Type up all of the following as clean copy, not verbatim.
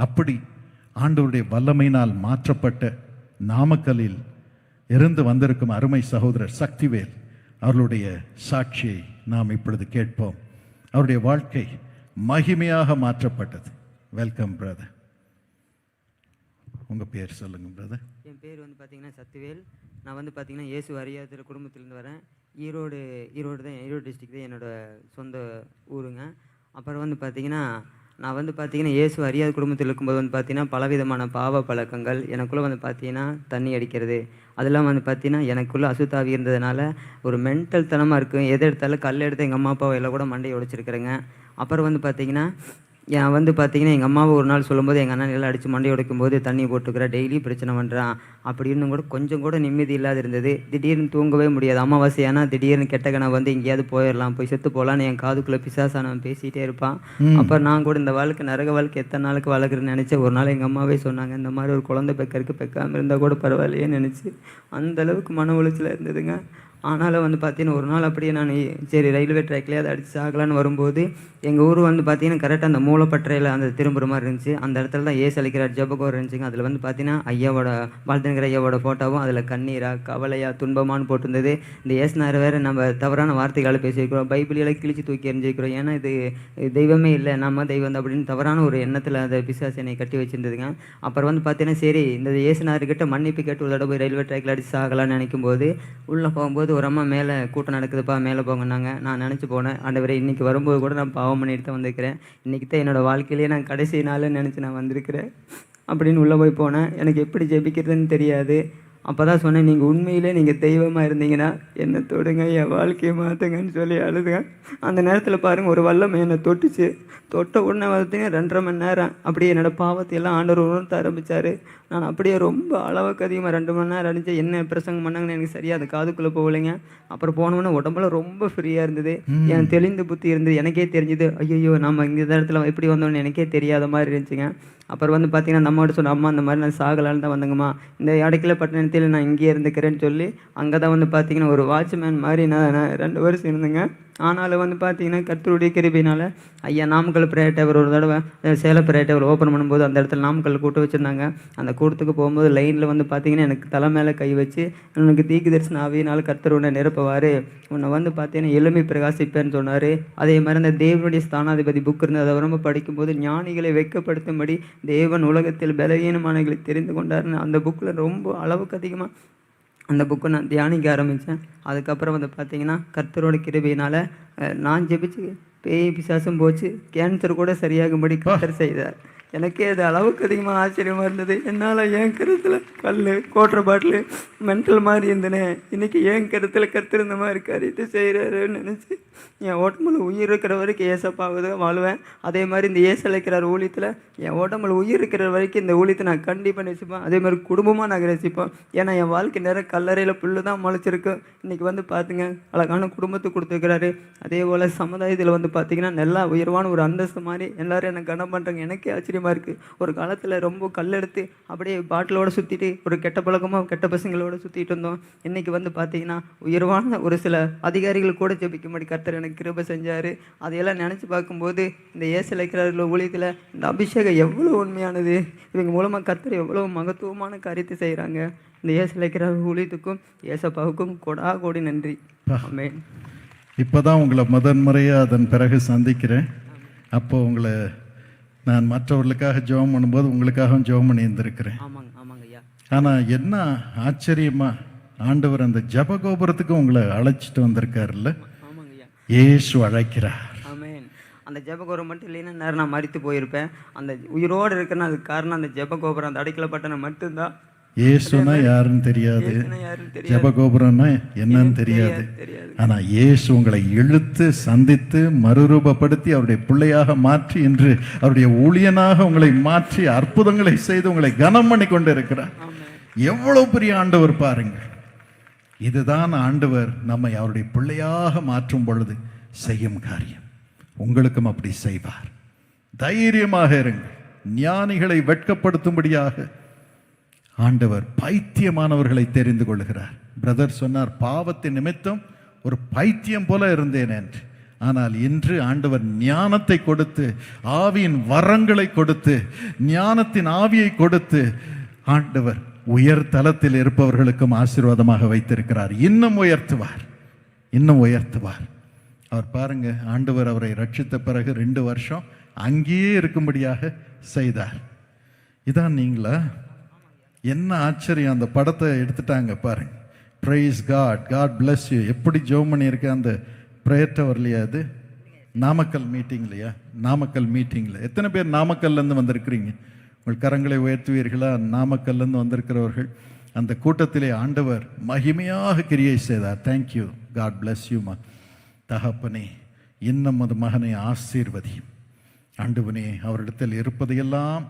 அப்படி ஆண்டவருடைய வல்லமையினால் மாற்றப்பட்ட நாமக்கல்லில் இருந்து வந்திருக்கும் அருமை சகோதரர் சக்திவேல் அவர்களுடைய சாட்சியை நாம் இப்பொழுது கேட்போம். அவருடைய வாழ்க்கை மகிமையாக மாற்றப்பட்டது. Welcome brother. உங்கள் பேர் சொல்லுங்கள் பிரதர். என் பேர் பார்த்தீங்கன்னா சக்திவேல். நான் பார்த்தீங்கன்னா இயேசு அறியாத குடும்பத்திலேருந்து வரேன். ஈரோடு டிஸ்ட்ரிக்ட் தான் என்னோடய சொந்த ஊருங்க. அப்புறம் பார்த்தீங்கன்னா நான் பார்த்தீங்கன்னா இயேசு அறியாத குடும்பத்தில் இருக்கும்போது பார்த்தீங்கன்னா பலவிதமான பாவ பழக்கங்கள் எனக்குள்ளே பார்த்தீங்கன்னா தண்ணி அடிக்கிறது, அதெல்லாம் பார்த்தீங்கன்னா எனக்குள்ளே அசுத்தாவி இருந்ததுனால ஒரு மென்டல் தனமாக இருக்கும். எதை எடுத்தாலும் கல் எடுத்து எங்கள் அம்மா அப்பாவை எல்லாம் கூட மண்டையை உடைச்சிருக்கிறேங்க. அப்புறம் பார்த்தீங்கன்னா பார்த்தீங்கன்னா எங்கள் அம்மாவை ஒரு நாள் சொல்லும்போது எங்கள் அண்ணன் எல்லாம் அடித்து மண்டையை உடைக்கும்போது தண்ணி போட்டுக்கிறேன், டெய்லி பிரச்சனை பண்ணுறான் அப்படின்னு கூட கொஞ்சம் கூட நிம்மதி இல்லாத இருந்தது. திடீர்னு தூங்கவே முடியாது. அமாவாசை ஆனால் திடீர்னு கெட்ட கனவு எங்கேயாவது போயிடலாம், போய் செத்து போகலான்னு என் காதுக்குள்ளே பிசாசானவன் பேசிகிட்டே இருப்பான். அப்புறம் நான் கூட இந்த வாழ்க்கை நரக வாழ்க்கை எத்தனை நாளுக்கு வளர்க்குறேன்னு நினச்சேன். ஒரு நாள் எங்கள் அம்மாவே சொன்னாங்க, இந்த மாதிரி ஒரு குழந்தை பெக்காமல் இருந்தால் கூட பரவாயில்லையே நினச்சி அந்தளவுக்கு மன உளைச்சல் இருந்ததுங்க. ஆனாலும் பார்த்தீங்கன்னா ஒரு நாள் அப்படியே நான் சரி ரயில்வே ட்ராக்லேயே அதை அடித்து சாகலான்னு வரும்போது எங்கள் ஊர் பார்த்தீங்கன்னா கரெக்டாக அந்த மூலப்பற்றையில் அந்த திரும்புகிற மாதிரி இருந்துச்சு. அந்த இடத்துல தான் ஏசு அழைக்கிறார் ஜெபகோர் இருந்துச்சுங்க. அதில் பார்த்தீங்கன்னா ஐயாவோட வாழ்த்துங்கிற ஐயாவோட ஃபோட்டோவும் அதில் கண்ணீரா கவலையா துன்பமானு போட்டிருந்தது. இந்த ஏசுனார் வேறு நம்ம தவறான வார்த்தைகளால் பேசியிருக்கிறோம், பைபிளெல்லாம் கிழிச்சு தூக்கி எறிஞ்சிருக்கிறோம், ஏன்னா இது தெய்வமே இல்லை நம்ம தெய்வம் அப்படின்னு தவறான ஒரு எண்ணத்தில் அந்த பிசாசினை கட்டி வச்சுருந்ததுங்க. அப்புறம் பார்த்தீங்கன்னா சரி இந்த ஏசுனார்கிட்ட மன்னிப்பு கேட்டு ஒரு தடவை ரயில்வே ட்ராக்கில் அடித்து சாகலான்னு நினைக்கும் போது உள்ளே போகும்போது ஒரு அம்மா மேலே கூட்டம் நடக்குதுப்பா மேலே போங்கன்னாங்க. நான் நினச்சி போனேன், ஆண்டவரே இன்றைக்கி வரும்போது கூட நான் பாவம் பண்ணிட்டு தான் வந்திருக்கிறேன், இன்றைக்கி தான் என்னோடய வாழ்க்கையிலேயே நான் கடைசி நாள்னு நினச்சி நான் வந்திருக்கிறேன் அப்படின்னு உள்ளே போய் போனேன். எனக்கு எப்படி ஜெபிக்கிறதுன்னு தெரியாது. அப்போ தான் சொன்னேன், நீங்கள் உண்மையிலே நீங்கள் தெய்வமாக இருந்தீங்கன்னா என்னை தொடுங்க, என் வாழ்க்கையை மாற்றுங்கன்னு சொல்லி அழுதுங்க. அந்த நேரத்தில் பாருங்கள் ஒரு வல்லமை என்னை தொட்டுச்சு. தொட்ட உடனே பார்த்தீங்கன்னா 2.5 மணி நேரம் அப்படியே என்னோடய பாவத்தையெல்லாம் ஆண்டவர் உணர்த்த ஆரம்பித்தார். நான் அப்படியே ரொம்ப அளவுக்கு அதிகமாக 2 மணி நேரம் அடிச்சு என்ன பிரசங்கம் பண்ணாங்கன்னு எனக்கு சரியாக அது காதுக்குள்ளே போகலைங்க. அப்புறம் போனோன்னே உடம்புல ரொம்ப ஃப்ரீயாக இருந்தது, எனக்கு தெளிந்த புத்தி இருந்தது. எனக்கே தெரிஞ்சுது ஐயோ நம்ம இந்த இடத்துல எப்படி வந்தோன்னு எனக்கே தெரியாத மாதிரி இருந்துச்சுங்க. அப்புறம் பார்த்தீங்கன்னா நம்மகிட்ட சொன்ன அம்மா இந்த மாதிரி நான் சாகலான்னு தான் வந்தேங்கம்மா, இந்த அடைக்கல பட்டணத்தில் நான் இங்கேயே இருந்துக்கிறேன்னு சொல்லி அங்கே தான் பார்த்தீங்கன்னா ஒரு வாட்ச்மேன் மாதிரி நான் 2 வருஷம் இருந்தேங்க. ஆனாலும் பார்த்தீங்கன்னா கர்த்தருடைய கிருபையினால் ஐயா நாமக்கல் பிரேயர் டேபிள் ஒரு தடவை சேலம் பிரேயர் டேபிள் ஓப்பன் பண்ணும்போது அந்த இடத்துல நாமக்கல் கூட்டம் வச்சுருந்தாங்க. அந்த கூட்டத்துக்கு போகும்போது லைனில் பார்த்தீங்கன்னா எனக்கு தலை மேலே கை வச்சு உனக்கு தீக்கு தரிசன ஆவியினால் கர்த்தர் உன்னை நிரப்புவார், உன்னை பார்த்தீங்கன்னா எளிமை பிரகாசிப்பேன்னு சொன்னார். அதே மாதிரி அந்த தேவனுடைய ஸ்தானாதிபதி புக் இருந்தது, அதை ரொம்ப படிக்கும்போது ஞானிகளை வெட்கப்படுத்தும்படி தேவன் உலகத்தில் பலவீனமானவர்களை தெரிந்து கொண்டாருன்னு அந்த புக்கில் ரொம்ப அளவுக்கு அதிகமாக அந்த புக்கை நான் தியானிக்க ஆரம்பித்தேன். அதுக்கப்புறம் பார்த்தீங்கன்னா கர்த்தரோட கிருபையினால் நான் ஜெபிச்சு பேய் பிசாசும் போச்சு, கேன்சர் கூட சரியாகும்படி கர்த்தர் செய்தார். எனக்கே அது அளவுக்கு அதிகமாக ஆச்சரியமாக இருந்தது. என்னால் என் கருத்தில் கல் கோட்டுற பாட்டில் மென்டல் மாதிரி இருந்தேனே, இன்றைக்கி என் கருத்தில் கர்த்தர் இந்த மாதிரி காரியத்தை செய்கிறாருன்னு நினச்சி என் உடம்புல உயிர் இருக்கிற வரைக்கும் ஏசப்பாவது வாழ்வேன். அதே மாதிரி இந்த ஏசழைக்கிறார் ஊழியத்தில் என் உடம்புல உயிர் இருக்கிற வரைக்கும் இந்த ஊழியத்தை நான் கண்டிப்பாக நேசிப்பேன். அதே மாதிரி குடும்பமாக நாங்கள் நேசிப்போம். ஏன்னா என் வாழ்க்கை நேரம் கல்லறையில் புல்லு தான் முளைச்சிருக்கு. இன்றைக்கி பார்த்துங்க அழகான குடும்பத்தை கொடுத்துருக்கிறாரு. அதே போல் சமுதாயத்தில் பார்த்தீங்கன்னா நல்லா உயர்வான ஒரு அந்தஸ்து மாதிரி எல்லோரும் எனக்கு கனம் பண்ணுறாங்க. எனக்கே ஆச்சரியம் இருக்குது. ஒரு காலத்தில் ரொம்ப கல்லெடுத்து அப்படியே பாட்டிலோடு சுற்றிட்டு ஒரு கெட்ட பழக்கமாக கெட்ட பசங்களோடு சுற்றிட்டு இருந்தோம். இன்றைக்கி பார்த்தீங்கன்னா உயர்வான ஒரு சில அதிகாரிகள் கூட ஜெபிக்கும்படி கர்த்தர் எனக்கு கிருபை செஞ்சார். அதையெல்லாம் நினச்சி பார்க்கும்போது இந்த ஏசழைக்கிறார்கள் ஊழியத்தில் இந்த அபிஷேகம் எவ்வளோ உண்மையானது, இவங்க மூலமாக கர்த்தர் எவ்வளோ மகத்துவமான காரியத்தை செய்கிறாங்க. இந்த ஏசழைக்கிறார் ஊழியத்துக்கும் ஏசப்பாவுக்கும் கோடி நன்றி. ஆமென். இப்போ தான் உங்களை முதன்முறையாக அதன் பிறகு சந்திக்கிறேன். அப்போது உங்களை நான் மற்றவர்களுக்காக ஜெபம் பண்ணும்போது உங்களுக்காகவும் ஜெபம் பண்ணி இருந்திருக்கிறேன். ஆமாங்க ஐயா. ஆனால் என்ன ஆச்சரியமா ஆண்டவர் அந்த ஜெபகோபுரத்துக்கு உங்களை அழைச்சிட்டு வந்திருக்காருல்ல. ஆமாங்க ஐயா. இயேசு அழைக்கிறார். ஆமென். அந்த ஜெபகோபுரம் மட்டும் இல்லைன்னா நேரம் நான் மரித்து போயிருப்பேன். அந்த உயிரோடு இருக்கிறேன்னு அதுக்கு காரணம் அந்த ஜெபகோபுரம், அந்த அடைக்கல பட்டணம் மட்டும்தான். இயேசுனா யாருன்னு தெரியாது, ஜெபகோபுரம்னா என்னன்னு தெரியாது. ஆனா இயேசு உங்களை இழுத்து சந்தித்து மறுரூபப்படுத்தி அவருடைய பிள்ளையாக மாற்றி இன்று அவருடைய ஊழியனாக உங்களை மாற்றி அற்புதங்களை செய்து உங்களை கனம் பண்ணி கொண்டு இருக்கிறார். எவ்வளவு பெரிய ஆண்டவர் பாருங்கள். இதுதான் ஆண்டவர் நம்மை அவருடைய பிள்ளையாக மாற்றும் பொழுது செய்யும் காரியம். உங்களுக்கும் அப்படி செய்வார். தைரியமாக இருங்கள். ஞானிகளை வெட்கப்படுத்தும்படியாக ஆண்டவர் பைத்தியமானவர்களை தெரிந்து கொள்கிறார். பிரதர் சொன்னார், பாவத்தின் நிமித்தம் ஒரு பைத்தியம் போல இருந்தேன் என்று. ஆனால் இன்று ஆண்டவர் ஞானத்தை கொடுத்து, ஆவியின் வரங்களை கொடுத்து, ஞானத்தின் ஆவியை கொடுத்து ஆண்டவர் உயர் தலத்தில் இருப்பவர்களுக்கும் ஆசீர்வாதமாக வைத்திருக்கிறார். இன்னும் உயர்த்துவார், இன்னும் உயர்த்துவார். அவர் பாருங்க, ஆண்டவர் அவரை ரட்சித்த பிறகு 2 வருஷம் அங்கேயே இருக்கும்படியாக செய்தார். இதான் நீங்களா? என்ன ஆச்சரியம்! அந்த படத்தை எடுத்துட்டாங்க பாருங்க. Praise God, God bless you. எப்படி ஜெபம் பண்ணியிருக்கேன், அந்த ப்ரேயர்ட்ட வரலையா? அது நாமக்கல் மீட்டிங்லையா? நாமக்கல் மீட்டிங்கில் எத்தனை பேர் நாமக்கல்லேருந்து வந்திருக்கிறீங்க? உங்கள் கரங்களை உயர்த்துவீர்களா? நாமக்கல்லேருந்து வந்திருக்கிறவர்கள். அந்த கூட்டத்திலே ஆண்டவர் மகிமையாக கிரியை செய்தார். தேங்க்யூ, காட் பிளஸ் யூமா. தகப்பனே, இன்னும் அது மகனை ஆசீர்வதியும். ஆண்டவனே, அவரிடத்தில் இருப்பதையெல்லாம்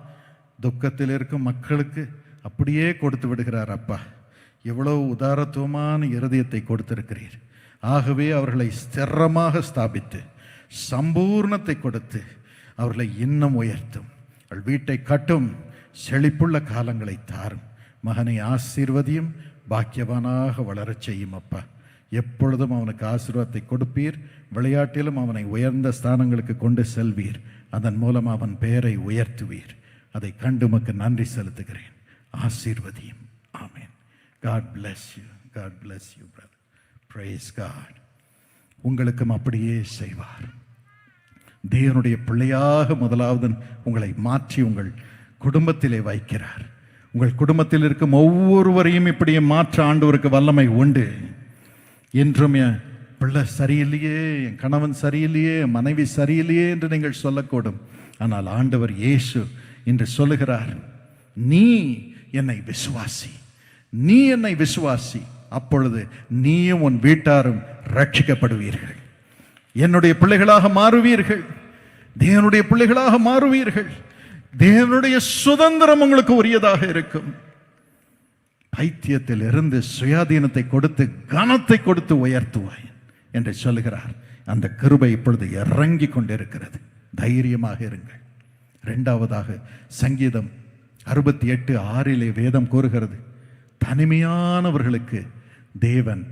துக்கத்தில் இருக்கும் மக்களுக்கு அப்படியே கொடுத்து விடுகிறார். அப்பா, எவ்வளவு உதாரத்துவமான இருதயத்தை கொடுத்திருக்கிறீர். ஆகவே அவர்களை ஸ்திரமாக ஸ்தாபித்து சம்பூர்ணத்தை கொடுத்து அவர்களை இன்னும் உயர்த்தும். அவள் வீட்டை கட்டும், செழிப்புள்ள காலங்களை தாரும். மகனை ஆசீர்வதியும், பாக்கியவானாக வளரச் செய்யும். அப்பா, எப்பொழுதும் அவனுக்கு ஆசீர்வாதத்தை கொடுப்பீர். விளையாட்டிலும் அவனை உயர்ந்த ஸ்தானங்களுக்கு கொண்டு செல்வீர். அதன் மூலம் அவன் பெயரை உயர்த்துவீர். அதை கண்டு உமக்கு நன்றி செலுத்துகிறேன். ஆசீர்வதியும். ஆமென். God bless you. God bless you, brother. Praise God. உங்களுக்கும் அப்படியே செய்வார். தேவனுடைய பிள்ளையாக முதலாவது உங்களை மாற்றி உங்கள் குடும்பத்திலே வைக்கிறார். உங்கள் குடும்பத்தில் இருக்கும் ஒவ்வொருவரையும் இப்படியே மாற்ற ஆண்டவருக்கு வல்லமை உண்டு. என்றும் என் பிள்ளை சரியில்லையே, என் கணவன் சரியில்லையே, மனைவி சரியில்லையே என்று நீங்கள் சொல்லக்கூடும். ஆனால் ஆண்டவர் இயேசு இன்று சொல்லுகிறார், நீ என்னை விசுவாசி, நீ என்னை விசுவாசி, அப்பொழுது நீயும் உன் வீட்டாரும் ரட்சிக்கப்படுவீர்கள். என்னுடைய பிள்ளைகளாக மாறுவீர்கள், தேவனுடைய பிள்ளைகளாக மாறுவீர்கள். தேவனுடைய சுதந்திரம் உங்களுக்கு உரியதாக இருக்கும். பைத்தியத்தில் இருந்து சுயாதீனத்தை கொடுத்து கனத்தை கொடுத்து உயர்த்துவாய் என்று சொல்லுகிறார். அந்த கிருபை இப்பொழுது இறங்கி கொண்டிருக்கிறது. தைரியமாக இருங்கள். 2வதாக சங்கீதம் 68:6 வேதம் கூறுகிறது, தனிமையானவர்களுக்கு தேவன்